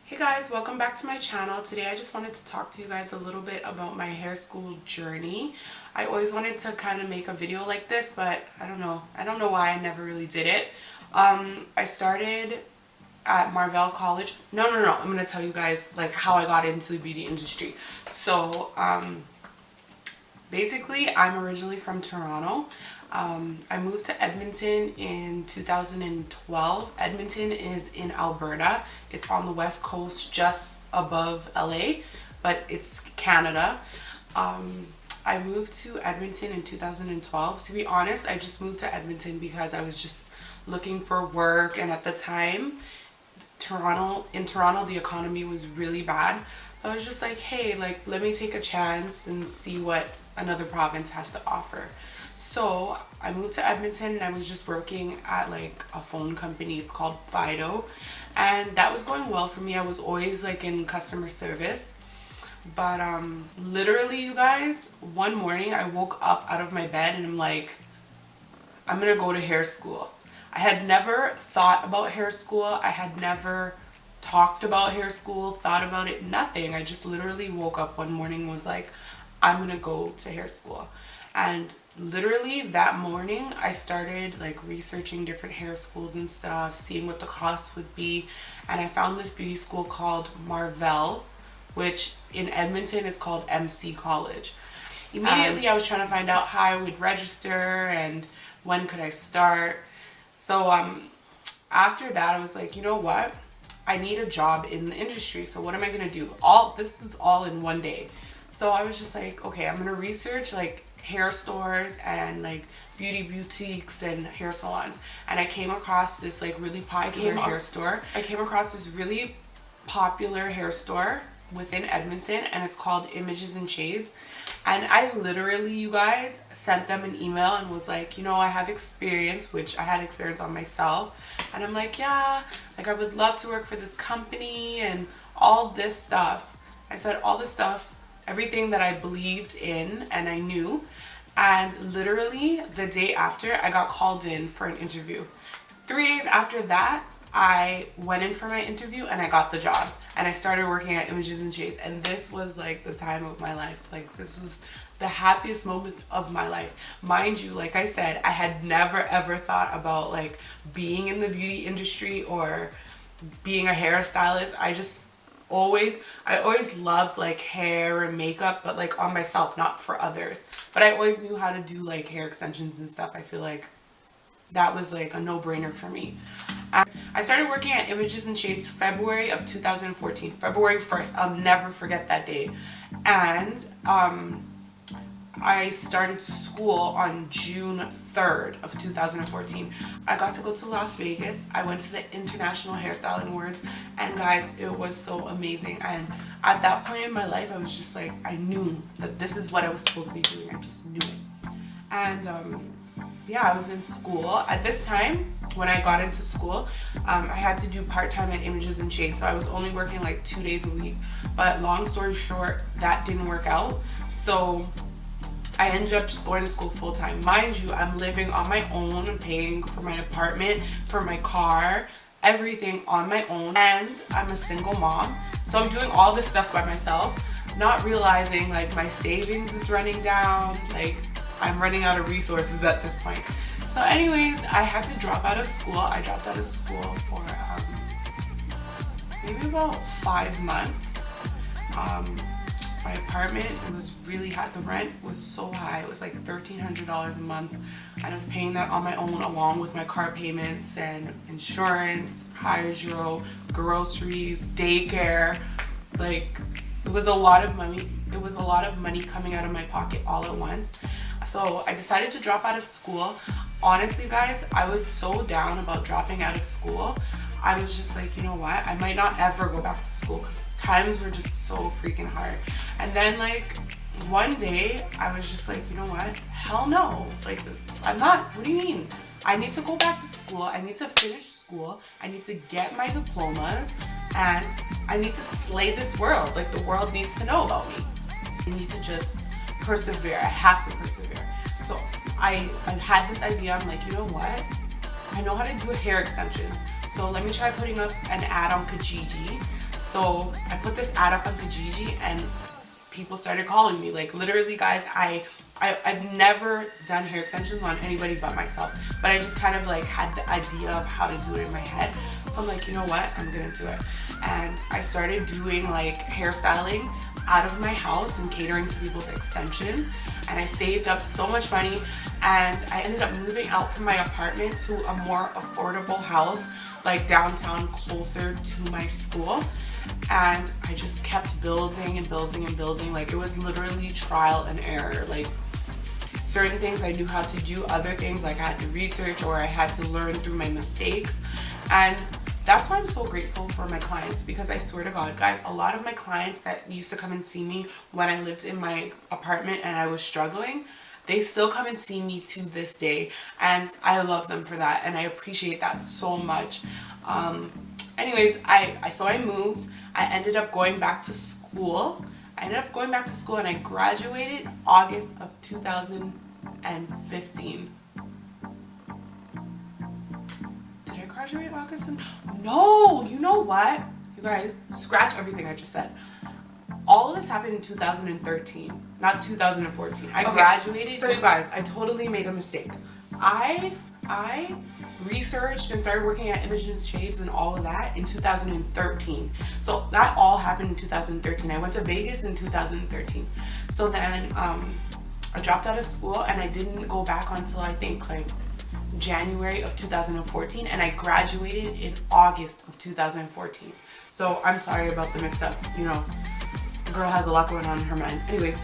Hey guys, welcome back to my channel. Today I just wanted to talk to you guys a little bit about my hair school journey. I always wanted to kind of make a video like this, but I don't know why I never really did it. I started at Marvell College. No, I'm going to tell you guys like how I got into the beauty industry. So, basically, I'm originally from Toronto. I moved to Edmonton in 2012. Edmonton is in Alberta. It's on the west coast just above LA, but it's Canada. I moved to Edmonton in 2012. To be honest, I just moved to Edmonton because I was just looking for work, and at the time, in Toronto the economy was really bad. So I was just like, hey, like let me take a chance and see what another province has to offer. So I moved to Edmonton and I was just working at like a phone company. It's called Fido, and that was going well for me. I was always like in customer service. But literally, you guys, one morning I woke up out of my bed and I'm like, I'm gonna go to hair school. I had never thought about hair school. I had never talked about hair school, thought about it, nothing. I just literally woke up one morning and was like, I'm gonna go to hair school. And literally that morning I started like researching different hair schools and stuff, seeing what the costs would be, and I found this beauty school called Marvell, which in Edmonton is called MC College. Immediately I was trying to find out how I would register and when could I start. So after that I was like, you know what? I need a job in the industry. So what am I gonna do? This is all in one day. So I was just like, okay, I'm gonna research like hair stores and like beauty boutiques and hair salons. And I came across this like really popular hair store. I came across this really popular hair store within Edmonton, and it's called Images and Shades. And I literally, you guys, sent them an email and was like, you know, I have experience, which I had experience on myself. And I'm like, yeah, like I would love to work for this company and all this stuff. I said all this stuff, everything that I believed in and I knew. And literally the day after, I got called in for an interview. 3 days after that, I went in for my interview and I got the job. And I started working at Images and Shades. And this was like the time of my life. Like this was the happiest moment of my life. Mind you, like I said, I had never ever thought about like being in the beauty industry or being a hairstylist. I always loved like hair and makeup, but like on myself, not for others. But I always knew how to do like hair extensions and stuff. I feel like that was like a no-brainer for me. I started working at Images and Shades February of 2014, February 1st. I'll never forget that day. And I started school on June 3rd of 2014. I got to go to Las Vegas. I went to the International Hairstyling Awards, and guys, it was so amazing. And at that point in my life, I was just like, I knew that this is what I was supposed to be doing. I just knew it. And yeah, I was in school. At this time, when I got into school, I had to do part-time at Images and Shades, so I was only working like 2 days a week. But long story short, that didn't work out. So I ended up just going to school full-time. Mind you, I'm living on my own. I'm paying for my apartment, for my car, everything on my own. And I'm a single mom. So I'm doing all this stuff by myself, not realizing like my savings is running down. Like I'm running out of resources at this point. So anyways, I had to drop out of school. I dropped out of school for maybe about 5 months. My apartment, it was really high. The rent was so high. It was like $1,300 a month. And I was paying that on my own along with my car payments and insurance, hydro, groceries, daycare. Like it was a lot of money. It was a lot of money coming out of my pocket all at once. So I decided to drop out of school. Honestly, guys, I was so down about dropping out of school. I was just like, you know what? I might not ever go back to school because times were just so freaking hard. And then like one day I was just like, you know what? Hell no. Like I'm not. What do you mean? I need to go back to school. I need to finish school. I need to get my diplomas and I need to slay this world. Like the world needs to know about me. I need to just persevere. I have to persevere. So I had this idea. I'm like, you know what? I know how to do hair extensions. So let me try putting up an ad on Kijiji. So I put this ad up on Kijiji and people started calling me. Like literally guys, I've never done hair extensions on anybody but myself, but I just kind of like had the idea of how to do it in my head. So I'm like, you know what, I'm gonna do it. And I started doing like hairstyling out of my house and catering to people's extensions, and I saved up so much money, and I ended up moving out from my apartment to a more affordable house like downtown, closer to my school. And I just kept building and building and building. Like it was literally trial and error. Like certain things I knew how to do, other things like I had to research or I had to learn through my mistakes. And that's why I'm so grateful for my clients, because I swear to God, guys, a lot of my clients that used to come and see me when I lived in my apartment and I was struggling, they still come and see me to this day, and I love them for that, and I appreciate that so much. Anyways, I moved. I ended up going back to school. And I graduated August of 2015. Did I graduate August? No, you know what? You guys, scratch everything I just said. All of this happened in 2013, not 2014. I graduated. So you guys, I totally made a mistake. I researched and started working at Images Shades and all of that in 2013. So that all happened in 2013. I went to Vegas in 2013. So then I dropped out of school and I didn't go back until I think like January of 2014, and I graduated in August of 2014. So I'm sorry about the mix up, you know, the girl has a lot going on in her mind. Anyways,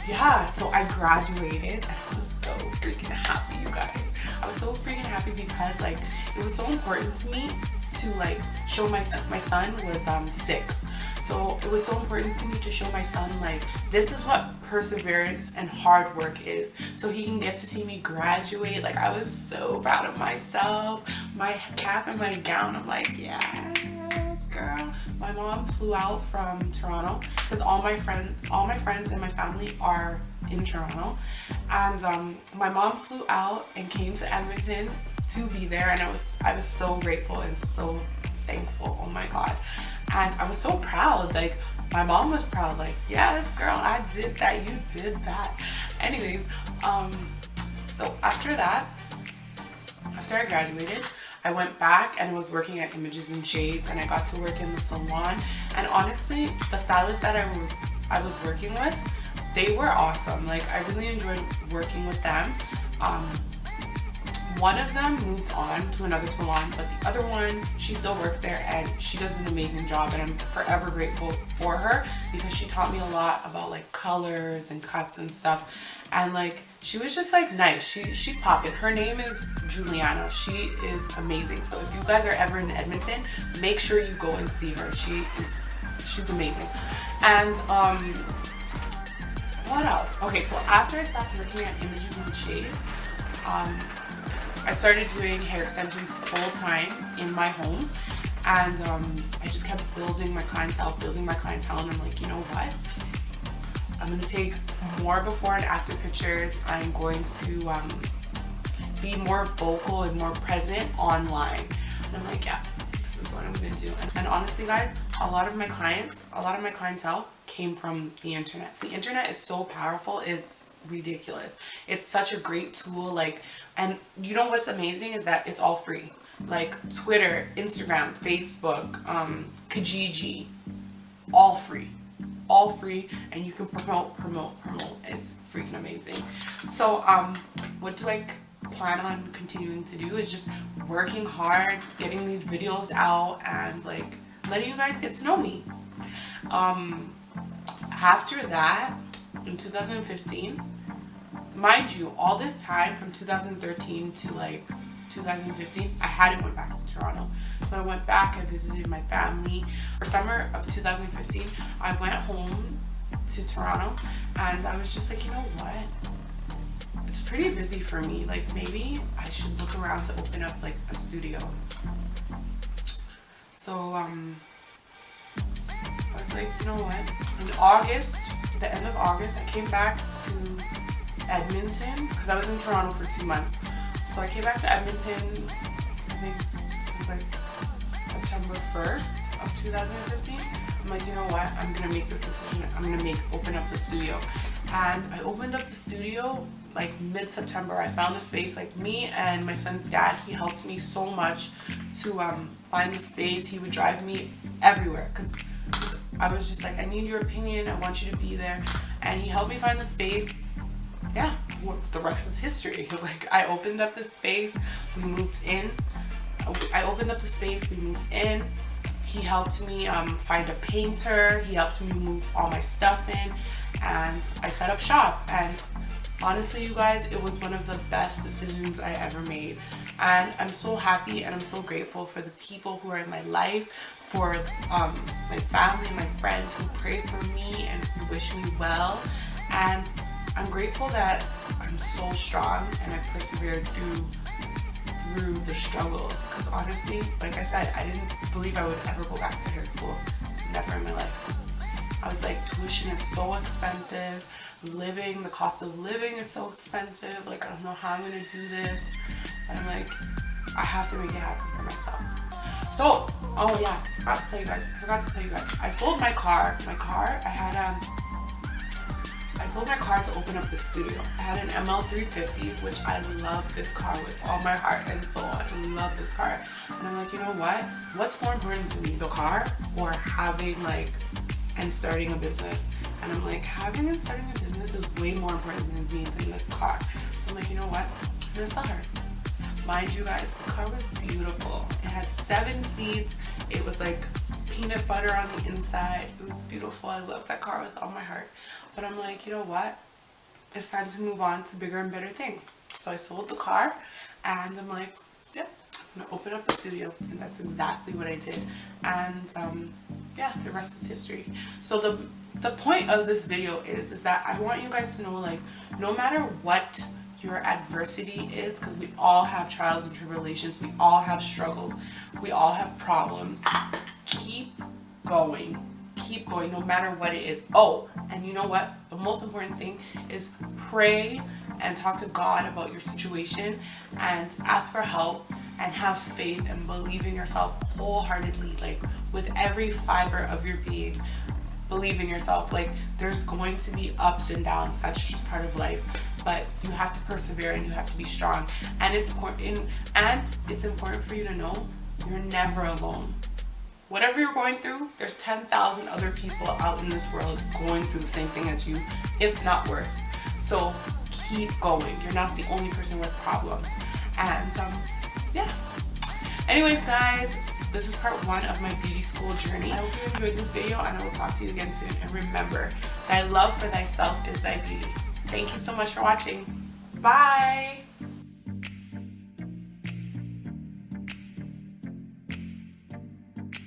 yeah, so I graduated and I was so freaking happy, you guys. I was so freaking happy because like it was so important to me to like show my son. My son was 6, so it was so important to me to show my son like this is what perseverance and hard work is, so he can get to see me graduate. Like I was so proud of myself, my cap and my gown. I'm like, yes, girl. My mom flew out from Toronto because all my friends and my family are in Toronto, and my mom flew out and came to Edmonton to be there, and I was so grateful and so thankful. Oh my God. And I was so proud. Like my mom was proud, like, yes girl, I did that, you did that. Anyways, so after I graduated, I went back and I was working at Images and Shades, and I got to work in the salon. And honestly, the stylist that I was working with, they were awesome. Like I really enjoyed working with them. One of them moved on to another salon, but the other one, she still works there and she does an amazing job, and I'm forever grateful for her because she taught me a lot about like colors and cuts and stuff. And like she was just like nice. She's poppin'. Her name is Juliana. She is amazing. So if you guys are ever in Edmonton, make sure you go and see her. She's amazing. And what else? Okay, so after I stopped working at Images and Shades, I started doing hair extensions full time in my home, and I just kept building my clientele, and I'm like, you know what? I'm gonna take more before and after pictures. I'm going to be more vocal and more present online. And I'm like, yeah, this is what I'm gonna do. And honestly, guys, a lot of my clientele came from the internet. The internet is so powerful, it's ridiculous. It's such a great tool. Like, and you know what's amazing is that it's all free. Like Twitter, Instagram, Facebook, Kijiji, all free, and you can promote. It's freaking amazing. So what do I plan on continuing to do is just working hard, getting these videos out, and like letting you guys get to know me. After that, in 2015, mind you, all this time from 2013 to like 2015, I hadn't went back to Toronto. So I went back, I visited my family. For summer of 2015, I went home to Toronto, and I was just like, you know what? It's pretty busy for me. Like maybe I should look around to open up like a studio. So I was like, you know what? In August, the end of August, I came back to Edmonton because I was in Toronto for 2 months. So I came back to Edmonton, I think it was like September 1st of 2015, I'm like, you know what, I'm gonna make this decision. I'm gonna open up the studio. And I opened up the studio like mid-September. I found a space. Like, me and my son's dad, he helped me so much to find the space. He would drive me everywhere because I was just like, I need your opinion, I want you to be there. And he helped me find the space. Yeah, the rest is history. Like, I opened up the space, we moved in. I opened up the space, we moved in. He helped me find a painter. He helped me move all my stuff in, and I set up shop. And honestly, you guys, it was one of the best decisions I ever made. And I'm so happy and I'm so grateful for the people who are in my life, for my family, my friends who pray for me and who wish me well. And I'm grateful that I'm so strong and I persevered through the struggle, because honestly, like I said, I didn't believe I would ever go back to hair school. Never in my life. I was like, tuition is so expensive, the cost of living is so expensive, like I don't know how I'm gonna do this. And I'm like, I have to make it happen for myself. So, oh yeah, I forgot to tell you guys, I sold my car. I sold my car to open up the studio. I had an ML350, which I love this car with all my heart and soul. I love this car. And I'm like, you know what? What's more important to me, the car or having and starting a business? And I'm like, having and starting a business is way more important than me than this car. So I'm like, you know what? I'm gonna sell her. Mind you guys, the car was beautiful. It had 7 seats. It was like peanut butter on the inside. It was beautiful. I love that car with all my heart. But I'm like, you know what? It's time to move on to bigger and better things. So I sold the car and I'm like, yep, I'm gonna open up a studio. And that's exactly what I did. And yeah, the rest is history. So the point of this video is that I want you guys to know, like, no matter what your adversity is, because we all have trials and tribulations, we all have struggles, we all have problems, keep going no matter what it is. Oh, and you know what, the most important thing is pray and talk to God about your situation and ask for help and have faith and believe in yourself wholeheartedly, like with every fiber of your being. Believe in yourself. Like, there's going to be ups and downs, that's just part of life, but you have to persevere and you have to be strong. And it's important for you to know you're never alone. Whatever you're going through, there's 10,000 other people out in this world going through the same thing as you, if not worse. So keep going. You're not the only person with problems. And yeah. Anyways, guys, this is part 1 of my beauty school journey. I hope you enjoyed this video, and I will talk to you again soon. And remember, thy love for thyself is thy beauty. Thank you so much for watching. Bye!